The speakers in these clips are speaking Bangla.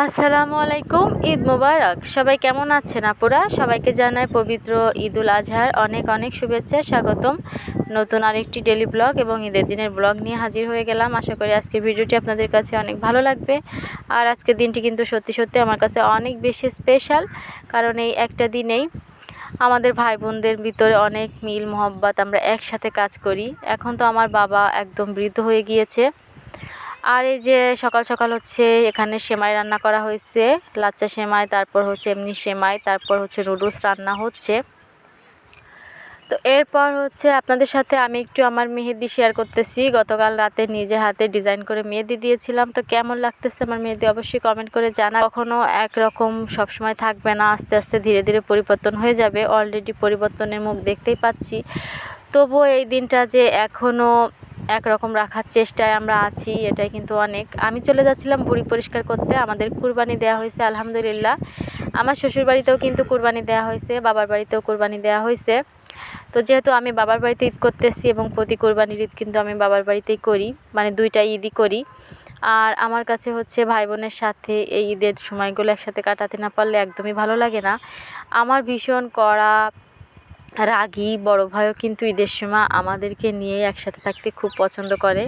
আসসালামু আলাইকুম। ঈদ মোবারক। সবাই কেমন আছেন আপুরা? সবাইকে জানাই পবিত্র ঈদুল আজহার অনেক অনেক শুভেচ্ছা, স্বাগতম। নতুন আরেকটি ডেলি ব্লগ এবং ঈদের দিনের ব্লগ নিয়ে হাজির হয়ে গেলাম। আশা করি আজকের ভিডিওটি আপনাদের কাছে অনেক ভালো লাগবে। আর আজকের দিনটি কিন্তু সত্যি সত্যি আমার কাছে অনেক বেশি স্পেশাল, কারণ এই একটা দিনেই আমাদের ভাই বোনদের ভিতরে অনেক মিল মহব্বত, আমরা একসাথে কাজ করি। এখন তো আমার বাবা একদম বৃদ্ধ হয়ে গিয়েছে। আর এই যে সকাল সকাল হচ্ছে এখানে সেমাই রান্না করা হয়েছে, লাচ্চা সেমাই, তারপর হচ্ছে এমনি সেমাই, তারপর হচ্ছে নুডলস রান্না হচ্ছে। তো এরপর হচ্ছে আপনাদের সাথে আমি একটু আমার মেহেদি শেয়ার করতেছি। গতকাল রাতে নিজে হাতে ডিজাইন করে মেহেদি দিয়েছিলাম। তো কেমন লাগতেছে আমার মেহেদি অবশ্যই কমেন্ট করে জানা। কখনো একরকম সবসময় থাকবে না, আস্তে আস্তে ধীরে ধীরে পরিবর্তন হয়ে যাবে। অলরেডি পরিবর্তনের মুখ দেখতেই পাচ্ছি। তবুও এই দিনটা যে এখনও একরকম রাখার চেষ্টায় আমরা আছি, এটাই কিন্তু অনেক। আমি চলে যাচ্ছিলাম ভুঁড়ি পরিষ্কার করতে। আমাদের কুরবানি দেওয়া হয়েছে আলহামদুলিল্লাহ। আমার শ্বশুরবাড়িতেও কিন্তু কুরবানি দেওয়া হয়েছে, বাবার বাড়িতেও কুরবানি দেওয়া হয়েছে। তো যেহেতু আমি বাবার বাড়িতে ঈদ করতেছি এবং প্রতি কোরবানির ঈদ কিন্তু আমি বাবার বাড়িতেই করি, মানে দুইটা ঈদই করি। আর আমার কাছে হচ্ছে ভাই বোনের সাথে এই ঈদের সময়গুলো একসাথে কাটাতে না পারলে একদমই ভালো লাগে না। আমার ভীষণ কড়া রাগী বড় ভাইও কিন্তু ঈদের সময় আমাদেরকে নিয়ে একসাথে থাকতে খুব পছন্দ করে।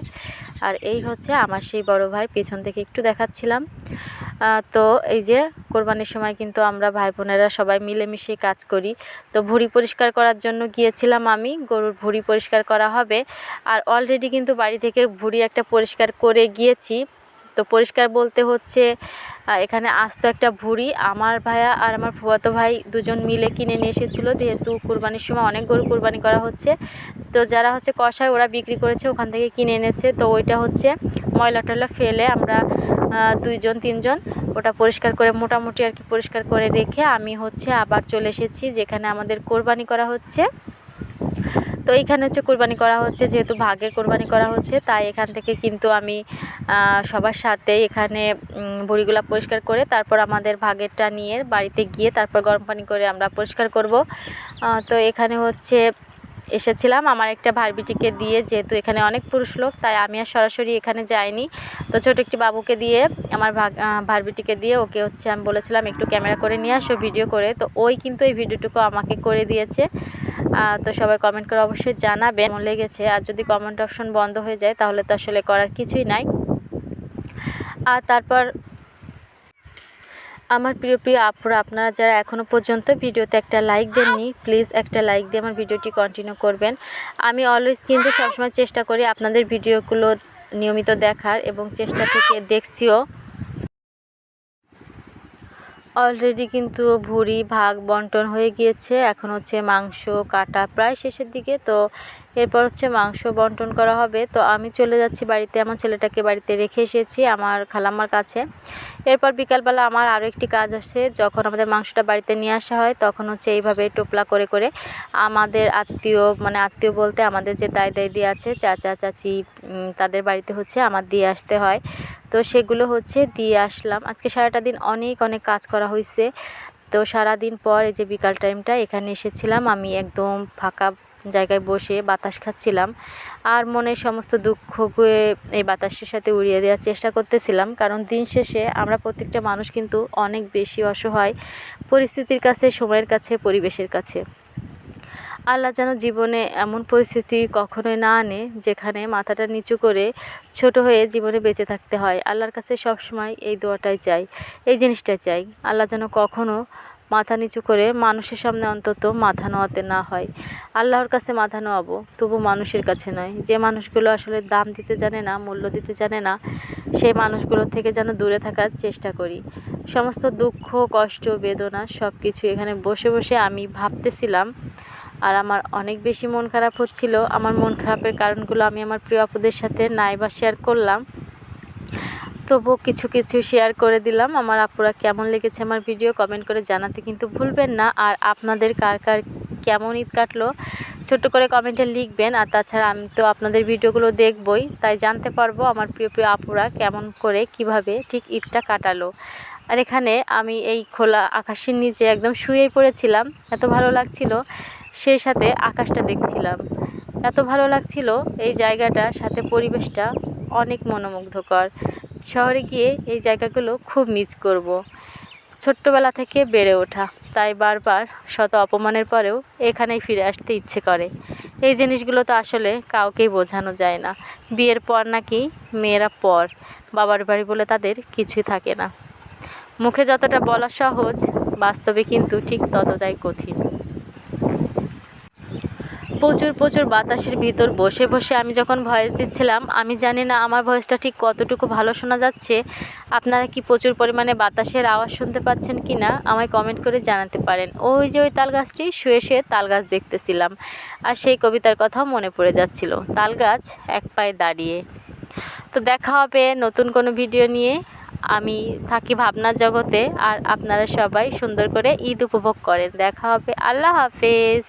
আর এই হচ্ছে আমার সেই বড় ভাই, পেছন থেকে একটু দেখাচ্ছিলাম। তো এই যে কোরবানির সময় কিন্তু আমরা ভাই বোনেরা সবাই মিলেমিশে কাজ করি। তো ভুঁড়ি পরিষ্কার করার জন্য গিয়েছিলাম আমি, গরুর ভুঁড়ি পরিষ্কার করা হবে। আর অলরেডি কিন্তু বাড়ি থেকে ভুঁড়ি একটা পরিষ্কার করে গিয়েছি। তো পরিষ্কার বলতে হচ্ছে এখানে আস্ত একটা ভুঁড়ি আমার ভাইয়া আর আমার ফুফাতো ভাই দুজন মিলে কিনে নিয়ে এসেছিলো, যেহেতু কুরবানির সময় অনেক গরু কুরবানি করা হচ্ছে। তো যারা হচ্ছে কষায় ওরা বিক্রি করেছে, ওখান থেকে কিনে এনেছে। তো ওইটা হচ্ছে ময়লা টয়লা ফেলে আমরা দুইজন তিনজন ওটা পরিষ্কার করে মোটামুটি আর কি পরিষ্কার করে রেখে আমি হচ্ছে আবার চলে এসেছি যেখানে আমাদের কোরবানি করা হচ্ছে। তো এইখানে হচ্ছে কোরবানি করা হচ্ছে, যেহেতু ভাগে কোরবানি করা হচ্ছে, তাই এখান থেকে কিন্তু আমি সবার সাথে এখানে ভুঁড়িগুলো পরিষ্কার করে তারপর আমাদের ভাগেরটা নিয়ে বাড়িতে গিয়ে তারপর গরম পানি করে আমরা পরিষ্কার করব। তো এখানে হচ্ছে এসেছিলাম আমার একটা ভারবিটিকে দিয়ে, যেহেতু এখানে অনেক পুরুষ লোক তাই আমি আর সরাসরি এখানে যাইনি। তো ছোটো একটি বাবুকে দিয়ে আমার ভারবিটিকে দিয়ে ওকে হচ্ছে আমি বলেছিলাম একটু ক্যামেরা করে নিয়ে আসো ভিডিও করে। তো ওই কিন্তু এই ভিডিওটুকু আমাকে করে দিয়েছে। তো সবাই কমেন্ট করে অবশ্যই জানাবেন কেমন লেগেছে। আর যদি কমেন্ট অপশন বন্ধ হয়ে যায় তাহলে তো আসলে করার কিছুই নাই। আর তারপর আমার প্রিয় প্রিয় আপুরা, আপনারা যারা এখনও পর্যন্ত ভিডিওতে একটা লাইক দেননি, প্লিজ একটা লাইক দিয়ে আমার ভিডিওটি কন্টিনিউ করবেন। আমি অলওয়েজ কিন্তু সবসময় চেষ্টা করি আপনাদের ভিডিওগুলো নিয়মিত দেখার এবং চেষ্টা থেকে দেখছিও। অলরেডি কিন্তু ভুঁড়ি ভাগ বন্টন হয়ে গিয়েছে, এখন হচ্ছে মাংস কাটা প্রায় শেষের দিকে। তো এরপর হচ্ছে মাংস বন্টন করা হবে। তো আমি চলে যাচ্ছি বাড়িতে, আমার ছেলেটাকে বাড়িতে রেখে এসেছি আমার খালাম্মার কাছে। এরপর বিকালবেলা আমার আরও একটি কাজ আসছে, যখন আমাদের মাংসটা বাড়িতে নিয়ে আসা হয় তখন হচ্ছে এইভাবে টোপলা করে করে আমাদের আত্মীয়, মানে আত্মীয় বলতে আমাদের যে দাই দাইদি আছে, চাচা চাচি, তাদের বাড়িতে হচ্ছে আমার দিয়ে আসতে হয়। তো সেগুলো হচ্ছে দিয়ে আসলাম। আজকে সারাটা দিন অনেক অনেক কাজ করা হয়েছে। তো সারাদিন পর এই যে বিকাল টাইমটা এখানে এসেছিলাম, আমি একদম ফাঁকা জায়গায় বসে বাতাস খাচ্ছিলাম আর মনের সমস্ত দুঃখকে এই বাতাসের সাথে উড়িয়ে দেওয়ার চেষ্টা করতেছিলাম। কারণ দিন শেষে আমরা প্রত্যেকটা মানুষ কিন্তু অনেক বেশি অসহায় পরিস্থিতির কাছে, সময়ের কাছে, পরিবেশের কাছে। আল্লাহ যেন জীবনে এমন পরিস্থিতি কখনোই না আনে যেখানে মাথাটা নিচু করে ছোট হয়ে জীবনে বেঁচে থাকতে হয়। আল্লাহর কাছে সবসময় এই দোয়াটাই চাই, এই জিনিসটাই চাই। আল্লাহ যেন কখনো মাথা নিচু করে মানুষের সামনে অন্তত মাথা নোয়াতে না হয়। আল্লাহর কাছে মাথা নোয়াবো, তবু মানুষের কাছে নয়। যে মানুষগুলো আসলে দাম দিতে জানে না, মূল্য দিতে জানে না, সেই মানুষগুলোর থেকে যেন দূরে থাকার চেষ্টা করি। সমস্ত দুঃখ কষ্ট বেদনা সব কিছু এখানে বসে বসে আমি ভাবতেছিলাম। আর আমার অনেক বেশি মন খারাপ হচ্ছিল। আমার মন খারাপের কারণগুলো আমি আমার প্রিয় আপুদের সাথে নাই বা শেয়ার করলাম, তবুও কিছু কিছু শেয়ার করে দিলাম। আমার আপুরা কেমন লেগেছে আমার ভিডিও কমেন্ট করে জানাতে কিন্তু ভুলবেন না। আর আপনাদের কার কার কেমন ঈদ কাটলো ছোট্ট করে কমেন্টে লিখবেন। আর তাছাড়া আমি তো আপনাদের ভিডিওগুলো দেখবই, তাই জানতে পারবো আমার প্রিয় প্রিয় আপুরা কেমন করে কিভাবে ঠিক ঈদটা কাটালো। আর এখানে আমি এই খোলা আকাশের নিচে একদম শুয়েই পড়েছিলাম, এত ভালো লাগছিল। সেই সাথে আকাশটা দেখছিলাম, এত ভালো লাগছিল এই জায়গাটা, সাথে পরিবেশটা অনেক মনোমুগ্ধকর। শহরে গিয়ে এই জায়গাগুলো খুব মিস করব। ছোট্টবেলা থেকে বেড়ে ওঠা, তাই বারবার শত অপমানের পরেও এখানেই ফিরে আসতে ইচ্ছে করে। এই জিনিসগুলো তো আসলে কাউকেই বোঝানো যায় না। বিয়ের পর নাকি মেয়েরা পর, বাবার বাড়ি বলে তাদের কিছুই থাকে না। মুখে যতটা বলা সহজ, বাস্তবে কিন্তু ঠিক ততটাই কঠিন। প্রচুর বাতাসের ভিতর বসে বসে আমি যখন ভয়েস দিচ্ছিলাম, আমি জানি না আমার ভয়েসটা ঠিক কতটুকু ভালো শোনা যাচ্ছে। আপনারা কি প্রচুর পরিমাণে বাতাসের আওয়াজ শুনতে পাচ্ছেন কি না আমায় কমেন্ট করে জানাতে পারেন। ওই যে ওই তাল গাছটি, শুয়ে শুয়ে তাল গাছ দেখতেছিলাম, আর সেই কবিতার কথাও মনে পড়ে যাচ্ছিল, তাল গাছ এক পায়ে দাঁড়িয়ে। তো দেখা হবে নতুন কোনো ভিডিও নিয়ে। আমি থাকি ভাবনার জগতে, আর আপনারা সবাই সুন্দর করে ঈদ উপভোগ করেন। দেখা হবে। আল্লাহ হাফেজ।